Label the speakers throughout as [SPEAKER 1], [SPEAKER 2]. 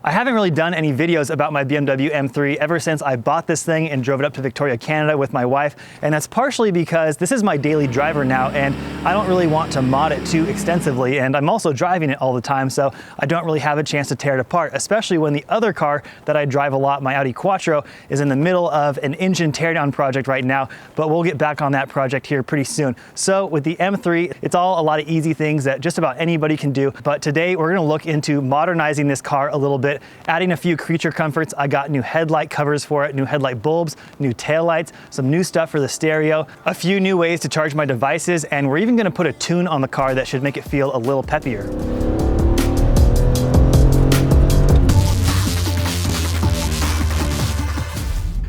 [SPEAKER 1] I haven't really done any videos about my BMW M3 ever since I bought this thing and drove it up to Victoria, Canada with my wife, and that's partially because this is my daily driver now and I don't really want to mod it too extensively, and I'm also driving it all the time, so I don't really have a chance to tear it apart, especially when the other car that I drive a lot, my Audi Quattro, is in the middle of an engine teardown project right now, but we'll get back on that project here pretty soon. So with the M3, it's all a lot of easy things that just about anybody can do, but today we're gonna look into modernizing this car a little bit, adding a few creature comforts. I got new headlight covers for it, new headlight bulbs, new taillights, some new stuff for the stereo, a few new ways to charge my devices, and we're even gonna put a tune on the car that should make it feel a little peppier.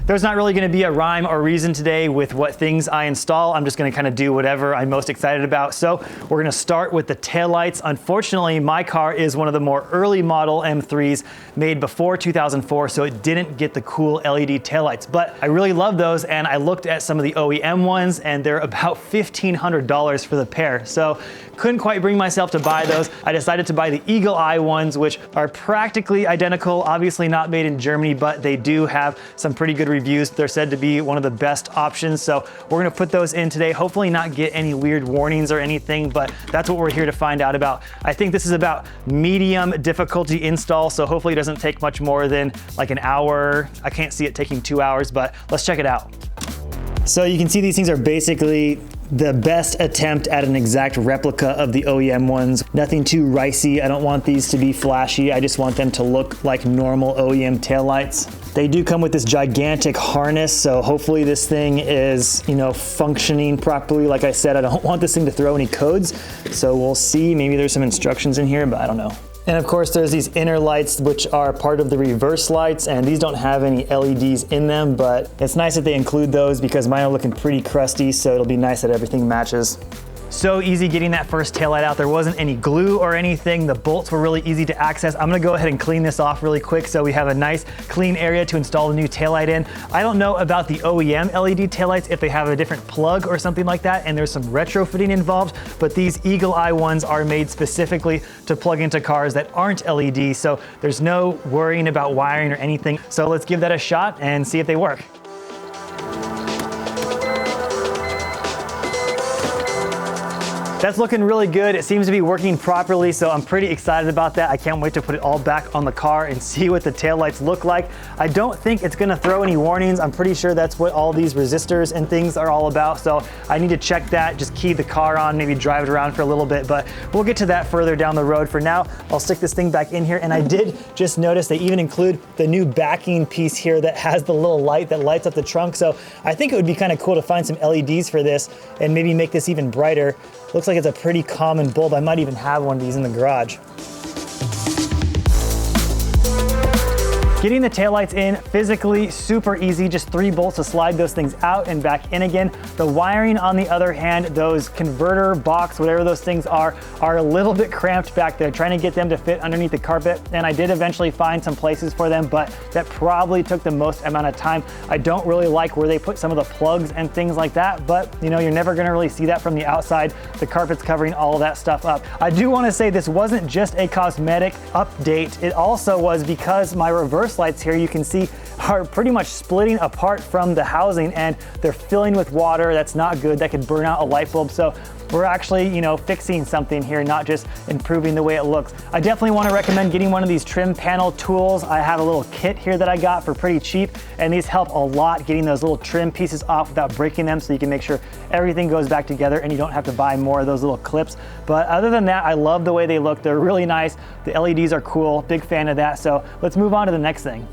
[SPEAKER 1] There's not really gonna be a rhyme or reason today with what things I install. I'm just gonna kind of do whatever I'm most excited about. So we're gonna start with the taillights. Unfortunately, my car is one of the more early model M3s made before 2004, so it didn't get the cool LED taillights, but I really love those, and I looked at some of the OEM ones and they're about $1,500 for the pair. So couldn't quite bring myself to buy those. I decided to buy the Eagle Eye ones, which are practically identical, obviously not made in Germany, but they do have some pretty good reviews. They're said to be one of the best options, so we're gonna put those in today, hopefully not get any weird warnings or anything, but that's what we're here to find out about. I think this is about medium difficulty install, so hopefully it doesn't take much more than like an hour. I can't see it taking 2 hours, but let's check it out. So you can see these things are basically the best attempt at an exact replica of the OEM ones. Nothing too ricey. I don't want these to be flashy. I just want them to look like normal OEM taillights. They do come with this gigantic harness, so hopefully this thing is, functioning properly. Like I said, I don't want this thing to throw any codes, so we'll see. Maybe there's some instructions in here, but I don't know. And of course there's these inner lights which are part of the reverse lights, and these don't have any LEDs in them, but it's nice that they include those because mine are looking pretty crusty, so it'll be nice that everything matches. So easy getting that first taillight out. There wasn't any glue or anything. The bolts were really easy to access. I'm gonna go ahead and clean this off really quick so we have a nice clean area to install the new taillight in. I don't know about the OEM LED taillights, if they have a different plug or something like that, and there's some retrofitting involved, but these Eagle Eye ones are made specifically to plug into cars that aren't LED, so there's no worrying about wiring or anything. So let's give that a shot and see if they work. That's looking really good. It seems to be working properly, so I'm pretty excited about that. I can't wait to put it all back on the car and see what the taillights look like. I don't think it's gonna throw any warnings. I'm pretty sure that's what all these resistors and things are all about, so I need to check that, just key the car on, maybe drive it around for a little bit, but we'll get to that further down the road. For now, I'll stick this thing back in here, and I did just notice they even include the new backing piece here that has the little light that lights up the trunk, so I think it would be kind of cool to find some LEDs for this and maybe make this even brighter. Looks like it's a pretty common bulb. I might even have one of these in the garage. Getting the taillights in physically super easy, just 3 bolts to slide those things out and back in again. The wiring, on the other hand, those converter box, whatever those things are a little bit cramped back there, trying to get them to fit underneath the carpet. And I did eventually find some places for them, but that probably took the most amount of time. I don't really like where they put some of the plugs and things like that, but you're never gonna really see that from the outside. The carpet's covering all of that stuff up. I do wanna say this wasn't just a cosmetic update. It also was because my reverse lights here, you can see, are pretty much splitting apart from the housing, and they're filling with water. That's not good. That could burn out a light bulb. So we're actually, fixing something here, not just improving the way it looks. I definitely want to recommend getting one of these trim panel tools. I have a little kit here that I got for pretty cheap, and these help a lot getting those little trim pieces off without breaking them, so you can make sure everything goes back together and you don't have to buy more of those little clips. But other than that, I love the way they look. They're really nice. The LEDs are cool. Big fan of that. So let's move on to the next thing.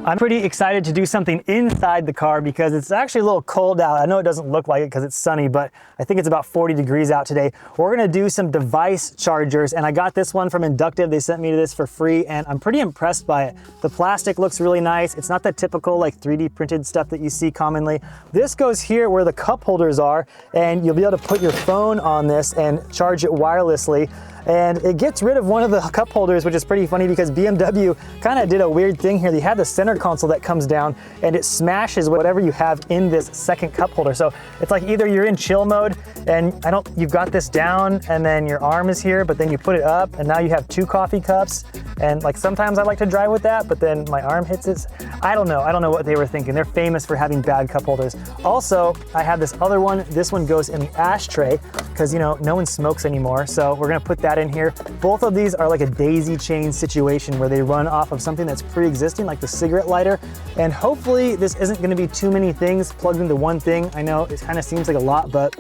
[SPEAKER 1] I'm pretty excited to do something inside the car because it's actually a little cold out. I know it doesn't look like it because it's sunny, but I think it's about 40 degrees out today. We're gonna do some device chargers, and I got this one from Inductive. They sent me this for free, and I'm pretty impressed by it. The plastic looks really nice. It's not that typical like 3D printed stuff that you see commonly. This goes here where the cup holders are, and you'll be able to put your phone on this and charge it wirelessly. and it gets rid of one of the cup holders, which is pretty funny because BMW kind of did a weird thing here. They have the center console that comes down and it smashes whatever you have in this second cup holder. So it's like either you're in chill mode and you've got this down and then your arm is here, but then you put it up and now you have 2 coffee cups. And like sometimes I like to drive with that, but then my arm hits it. I don't know what they were thinking. They're famous for having bad cup holders. Also, I have this other one. This one goes in the ashtray because, you know, no one smokes anymore. So we're gonna put that in here. Both of these are like a daisy chain situation where they run off of something that's pre-existing, like the cigarette lighter. And hopefully this isn't gonna be too many things plugged into one thing. I know it kind of seems like a lot, but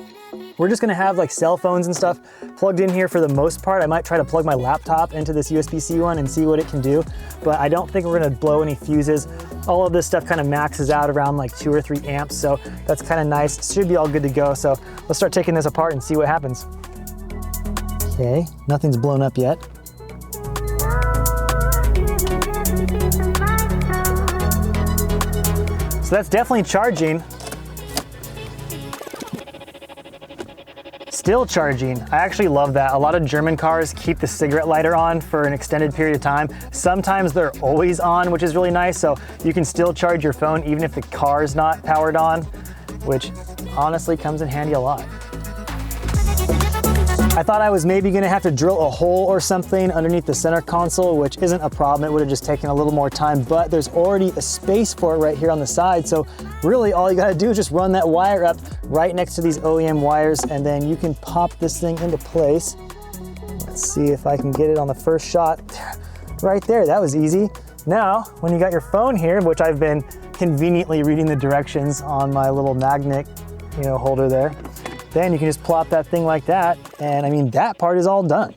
[SPEAKER 1] we're just gonna have like cell phones and stuff plugged in here for the most part. I might try to plug my laptop into this USB-C one and see what it can do, but I don't think we're gonna blow any fuses. All of this stuff kind of maxes out around like 2 or 3 amps, so that's kind of nice. Should be all good to go. So let's start taking this apart and see what happens. Okay, nothing's blown up yet. So that's definitely charging. Still charging. I actually love that. A lot of German cars keep the cigarette lighter on for an extended period of time. Sometimes they're always on, which is really nice. So you can still charge your phone even if the car's not powered on, which honestly comes in handy a lot. I thought I was maybe gonna have to drill a hole or something underneath the center console, which isn't a problem. It would have just taken a little more time, but there's already a space for it right here on the side. So really all you gotta do is just run that wire up right next to these OEM wires, and then you can pop this thing into place. Let's see if I can get it on the first shot. Right there, that was easy. Now, when you got your phone here, which I've been conveniently reading the directions on my little magnet, holder there, then you can just plop that thing like that, and I mean, that part is all done.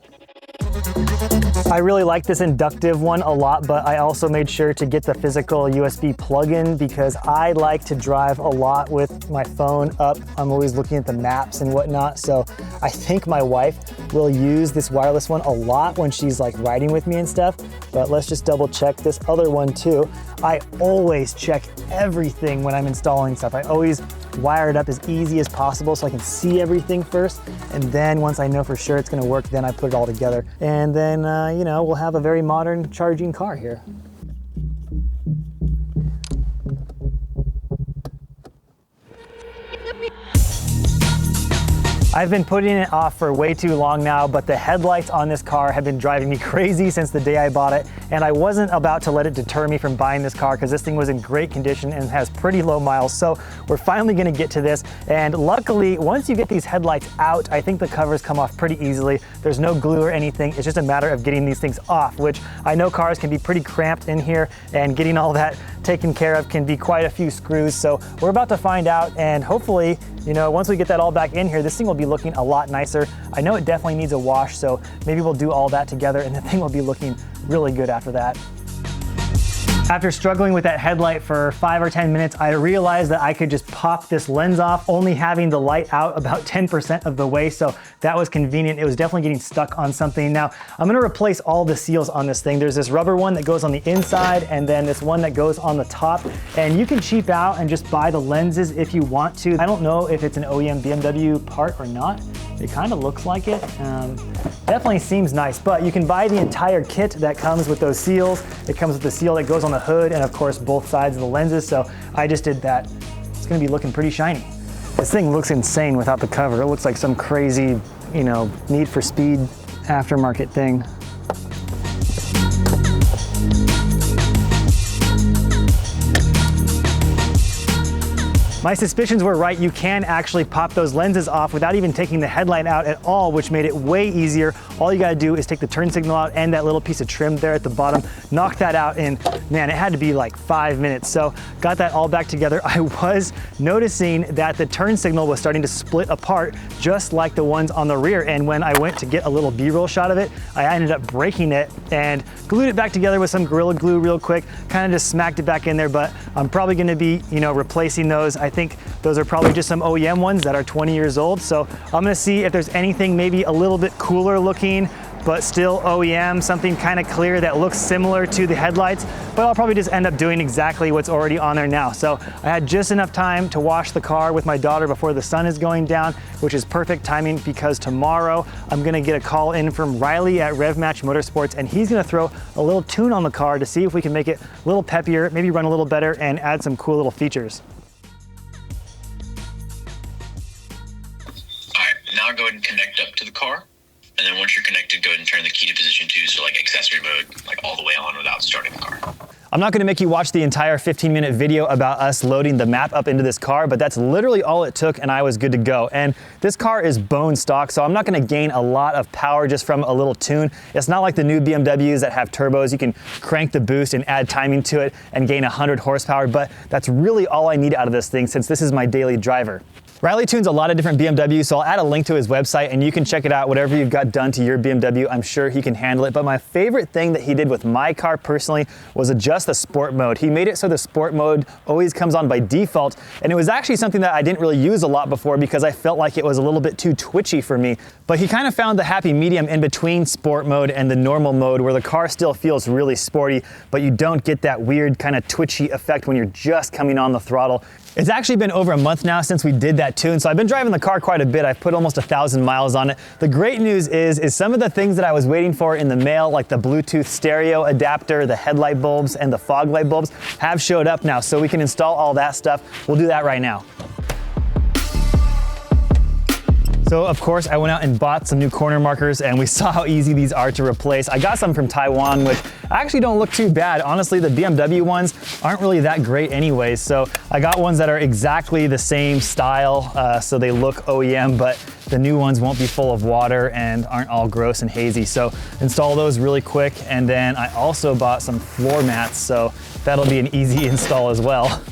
[SPEAKER 1] I really like this inductive one a lot, but I also made sure to get the physical USB plug-in because I like to drive a lot with my phone up. I'm always looking at the maps and whatnot, so I think my wife will use this wireless one a lot when she's like riding with me and stuff, but let's just double check this other one too. I always check everything when I'm installing stuff. I always wire it up as easy as possible so I can see everything first, and then once I know for sure it's gonna work, then I put it all together. And then, we'll have a very modern charging car here. I've been putting it off for way too long now, but the headlights on this car have been driving me crazy since the day I bought it, and I wasn't about to let it deter me from buying this car because this thing was in great condition and has pretty low miles. So we're finally gonna get to this, and luckily, once you get these headlights out, I think the covers come off pretty easily. There's no glue or anything. It's just a matter of getting these things off, which I know cars can be pretty cramped in here, and getting all that taken care of can be quite a few screws. So we're about to find out, and hopefully, once we get that all back in here, this thing will be looking a lot nicer. I know it definitely needs a wash, so maybe we'll do all that together and the thing will be looking really good after that. After struggling with that headlight for 5 or 10 minutes, I realized that I could just pop this lens off, only having the light out about 10% of the way, so that was convenient. It was definitely getting stuck on something. Now, I'm gonna replace all the seals on this thing. There's this rubber one that goes on the inside, and then this one that goes on the top, and you can cheap out and just buy the lenses if you want to. I don't know if it's an OEM BMW part or not. It kind of looks like it. Definitely seems nice, but you can buy the entire kit that comes with those seals. It comes with the seal that goes on the hood and of course both sides of the lenses, so I just did that. It's gonna be looking pretty shiny. This thing looks insane without the cover. It looks like some crazy, Need for Speed aftermarket thing. My suspicions were right. You can actually pop those lenses off without even taking the headlight out at all, which made it way easier. All you gotta do is take the turn signal out and that little piece of trim there at the bottom, knock that out, and man, it had to be like 5 minutes. So got that all back together. I was noticing that the turn signal was starting to split apart, just like the ones on the rear. And when I went to get a little B-roll shot of it, I ended up breaking it and glued it back together with some Gorilla Glue real quick, kind of just smacked it back in there, but I'm probably gonna be, replacing those. I think those are probably just some OEM ones that are 20 years old. So I'm gonna see if there's anything maybe a little bit cooler looking, but still OEM, something kind of clear that looks similar to the headlights, but I'll probably just end up doing exactly what's already on there now. So I had just enough time to wash the car with my daughter before the sun is going down, which is perfect timing because tomorrow I'm gonna get a call in from Riley at RevMatch Motorsports, and he's gonna throw a little tune on the car to see if we can make it a little peppier, maybe run a little better, and add some cool little features.
[SPEAKER 2] Now go ahead and connect up to the car, and then once you're connected, go ahead and turn the key to position 2, so like accessory mode, like all the way on without starting the car.
[SPEAKER 1] I'm not gonna make you watch the entire 15-minute video about us loading the map up into this car, but that's literally all it took and I was good to go. And this car is bone stock, so I'm not gonna gain a lot of power just from a little tune. It's not like the new BMWs that have turbos. You can crank the boost and add timing to it and gain 100 horsepower, but that's really all I need out of this thing since this is my daily driver. Riley tunes a lot of different BMWs, so I'll add a link to his website and you can check it out. Whatever you've got done to your BMW, I'm sure he can handle it. But my favorite thing that he did with my car personally was adjust the sport mode. He made it so the sport mode always comes on by default, and it was actually something that I didn't really use a lot before because I felt like it was a little bit too twitchy for me. But he kind of found the happy medium in between sport mode and the normal mode where the car still feels really sporty, but you don't get that weird kind of twitchy effect when you're just coming on the throttle. It's actually been over a month now since we did that tune, so I've been driving the car quite a bit. I've put almost 1,000 miles on it. The great news is some of the things that I was waiting for in the mail, like the Bluetooth stereo adapter, the headlight bulbs, and the fog light bulbs, have showed up now, so we can install all that stuff. We'll do that right now. So of course I went out and bought some new corner markers, and we saw how easy these are to replace. I got some from Taiwan, which actually don't look too bad. Honestly, the BMW ones aren't really that great anyways. So I got ones that are exactly the same style, so they look OEM, but the new ones won't be full of water and aren't all gross and hazy. So install those really quick. And then I also bought some floor mats, so that'll be an easy install as well.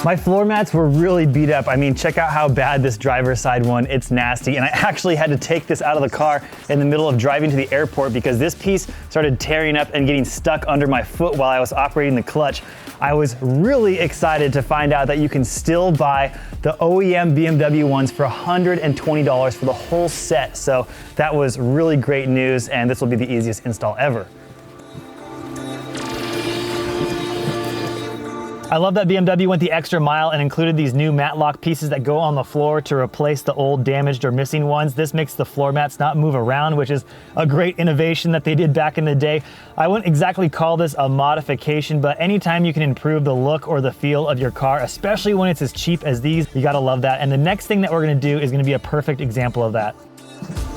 [SPEAKER 1] My floor mats were really beat up. I mean, check out how bad this driver's side one, it's nasty. And I actually had to take this out of the car in the middle of driving to the airport because this piece started tearing up and getting stuck under my foot while I was operating the clutch. I was really excited to find out that you can still buy the OEM BMW ones for $120 for the whole set. So that was really great news, and this will be the easiest install ever. I love that BMW went the extra mile and included these new mat lock pieces that go on the floor to replace the old damaged or missing ones. This makes the floor mats not move around, which is a great innovation that they did back in the day. I wouldn't exactly call this a modification, but anytime you can improve the look or the feel of your car, especially when it's as cheap as these, you gotta love that. And the next thing that we're gonna do is gonna be a perfect example of that.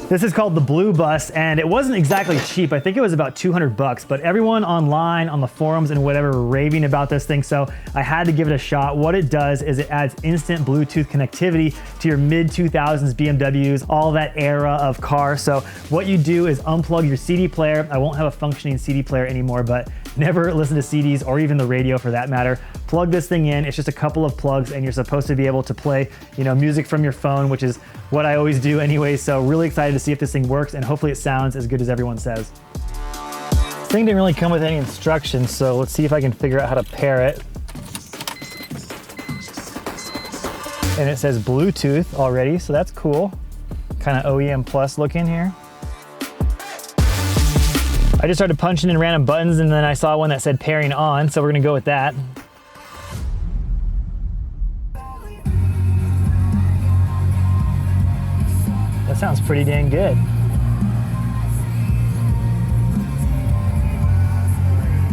[SPEAKER 1] This is called the Blue Bus, and it wasn't exactly cheap. I think it was about 200 bucks, but everyone online on the forums and whatever were raving about this thing, so I had to give it a shot. What it does is it adds instant Bluetooth connectivity to your mid-2000s BMWs, all that era of car. So what you do is unplug your CD player. I won't have a functioning CD player anymore, but never listen to CDs or even the radio for that matter. Plug this thing in. It's just a couple of plugs, and you're supposed to be able to play, music from your phone, which is what I always do anyway. So really excited to see if this thing works, and hopefully it sounds as good as everyone says. This thing didn't really come with any instructions, so let's see if I can figure out how to pair it. And it says Bluetooth already, so that's cool. Kind of OEM plus looking here. I just started punching in random buttons, and then I saw one that said pairing on, so we're gonna go with that. That sounds pretty dang good.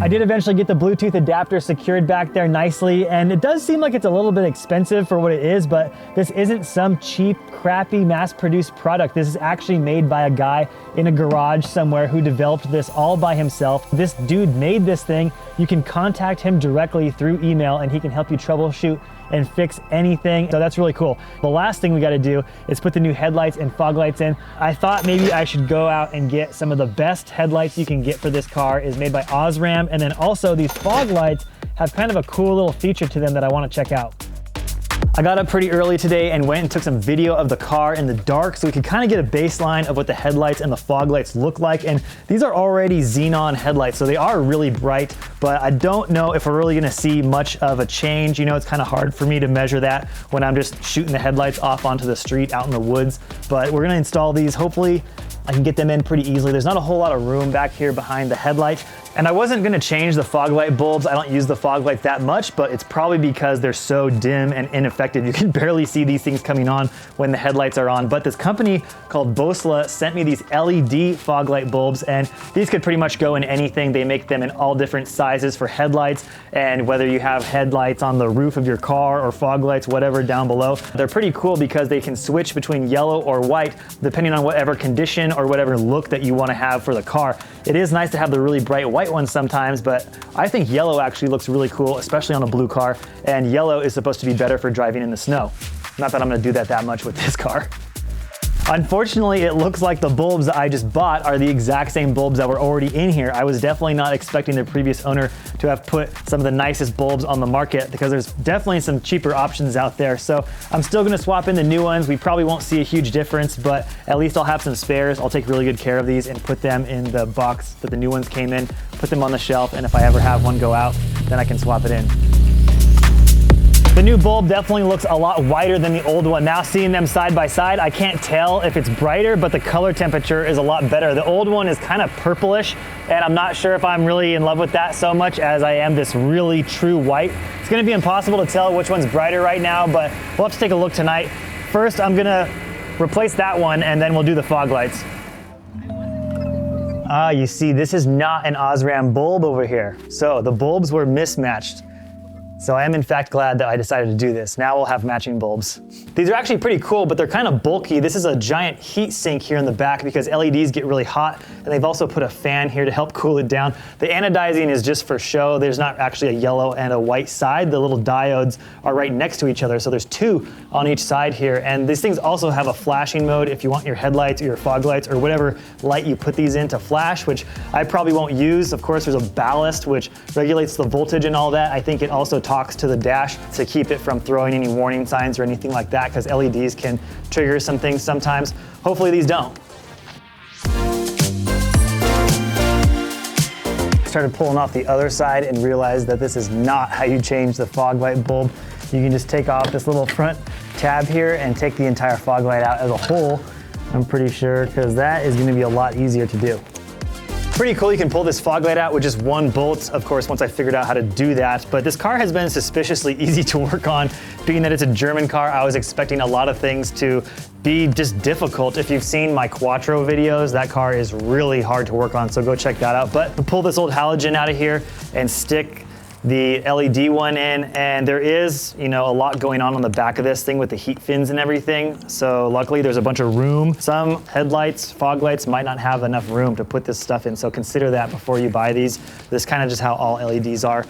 [SPEAKER 1] I did eventually get the Bluetooth adapter secured back there nicely, and it does seem like it's a little bit expensive for what it is, but this isn't some cheap, crappy, mass-produced product. This is actually made by a guy in a garage somewhere who developed this all by himself. This dude made this thing. You can contact him directly through email, and he can help you troubleshoot and fix anything. So that's really cool. The last thing we gotta do is put the new headlights and fog lights in. I thought maybe I should go out and get some of the best headlights you can get for this car. Is made by Osram, and then also these fog lights have kind of a cool little feature to them that I wanna check out. I got up pretty early today and went and took some video of the car in the dark so we could kind of get a baseline of what the headlights and the fog lights look like. And these are already xenon headlights, so they are really bright, but I don't know if we're really gonna see much of a change. It's kind of hard for me to measure that when I'm just shooting the headlights off onto the street out in the woods, but we're gonna install these hopefully I can get them in pretty easily. There's not a whole lot of room back here behind the headlight. And I wasn't gonna change the fog light bulbs. I don't use the fog light that much, but it's probably because they're so dim and ineffective. You can barely see these things coming on when the headlights are on. But this company called Bosla sent me these LED fog light bulbs, and these could pretty much go in anything. They make them in all different sizes for headlights, and whether you have headlights on the roof of your car or fog lights, whatever, down below. They're pretty cool because they can switch between yellow or white depending on whatever condition or whatever look that you want to have for the car. It is nice to have the really bright white ones sometimes, but I think yellow actually looks really cool, especially on a blue car, and yellow is supposed to be better for driving in the snow. Not that I'm gonna do that much with this car. Unfortunately, it looks like the bulbs that I just bought are the exact same bulbs that were already in here. I was definitely not expecting the previous owner to have put some of the nicest bulbs on the market because there's definitely some cheaper options out there. So I'm still gonna swap in the new ones. We probably won't see a huge difference, but at least I'll have some spares. I'll take really good care of these and put them in the box that the new ones came in, put them on the shelf, and if I ever have one go out, then I can swap it in. The new bulb definitely looks a lot whiter than the old one. Now seeing them side by side, I can't tell if it's brighter, but the color temperature is a lot better. The old one is kind of purplish, and I'm not sure if I'm really in love with that so much as I am this really true white. It's gonna be impossible to tell which one's brighter right now, but we'll have to take a look tonight. First, I'm gonna replace that one, and then we'll do the fog lights. You see, this is not an Osram bulb over here. So the bulbs were mismatched. So I am in fact glad that I decided to do this. Now we'll have matching bulbs. These are actually pretty cool, but they're kind of bulky. This is a giant heat sink here in the back because LEDs get really hot, and they've also put a fan here to help cool it down. The anodizing is just for show. There's not actually a yellow and a white side. The little diodes are right next to each other, so there's two on each side here. And these things also have a flashing mode if you want your headlights or your fog lights or whatever light you put these in to flash, which I probably won't use. Of course, there's a ballast which regulates the voltage and all that. I think it also talks to the dash to keep it from throwing any warning signs or anything like that, because LEDs can trigger some things sometimes. Hopefully these don't. Started pulling off the other side and realized that this is not how you change the fog light bulb. You can just take off this little front tab here and take the entire fog light out as a whole, I'm pretty sure, because that is going to be a lot easier to do. Pretty cool, you can pull this fog light out with just one bolt, of course, once I figured out how to do that. But this car has been suspiciously easy to work on. Being that it's a German car, I was expecting a lot of things to be just difficult. If you've seen my Quattro videos, that car is really hard to work on, so go check that out. But pull this old halogen out of here and stick the LED one in, and there is, a lot going on the back of this thing with the heat fins and everything. So luckily there's a bunch of room. Some headlights, fog lights might not have enough room to put this stuff in, so consider that before you buy these. This is kind of just how all LEDs are.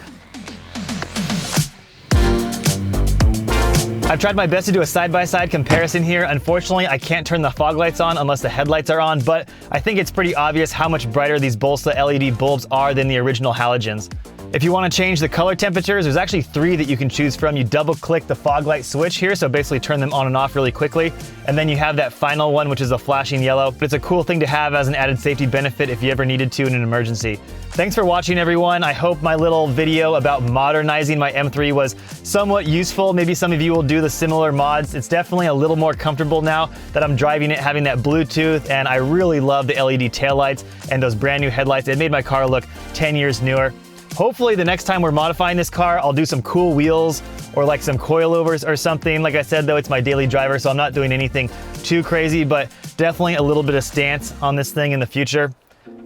[SPEAKER 1] I've tried my best to do a side-by-side comparison here. Unfortunately, I can't turn the fog lights on unless the headlights are on, but I think it's pretty obvious how much brighter these Bosla LED bulbs are than the original halogens. If you want to change the color temperatures, there's actually 3 that you can choose from. You double click the fog light switch here, so basically turn them on and off really quickly. And then you have that final one, which is a flashing yellow. But it's a cool thing to have as an added safety benefit if you ever needed to in an emergency. Thanks for watching, everyone. I hope my little video about modernizing my M3 was somewhat useful. Maybe some of you will do the similar mods. It's definitely a little more comfortable now that I'm driving it, having that Bluetooth, and I really love the LED taillights and those brand new headlights. It made my car look 10 years newer. Hopefully the next time we're modifying this car, I'll do some cool wheels or like some coilovers or something. Like I said, though, it's my daily driver, so I'm not doing anything too crazy, but definitely a little bit of stance on this thing in the future.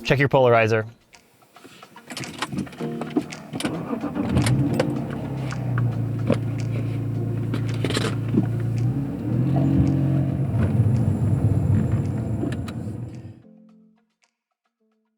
[SPEAKER 1] Check your polarizer.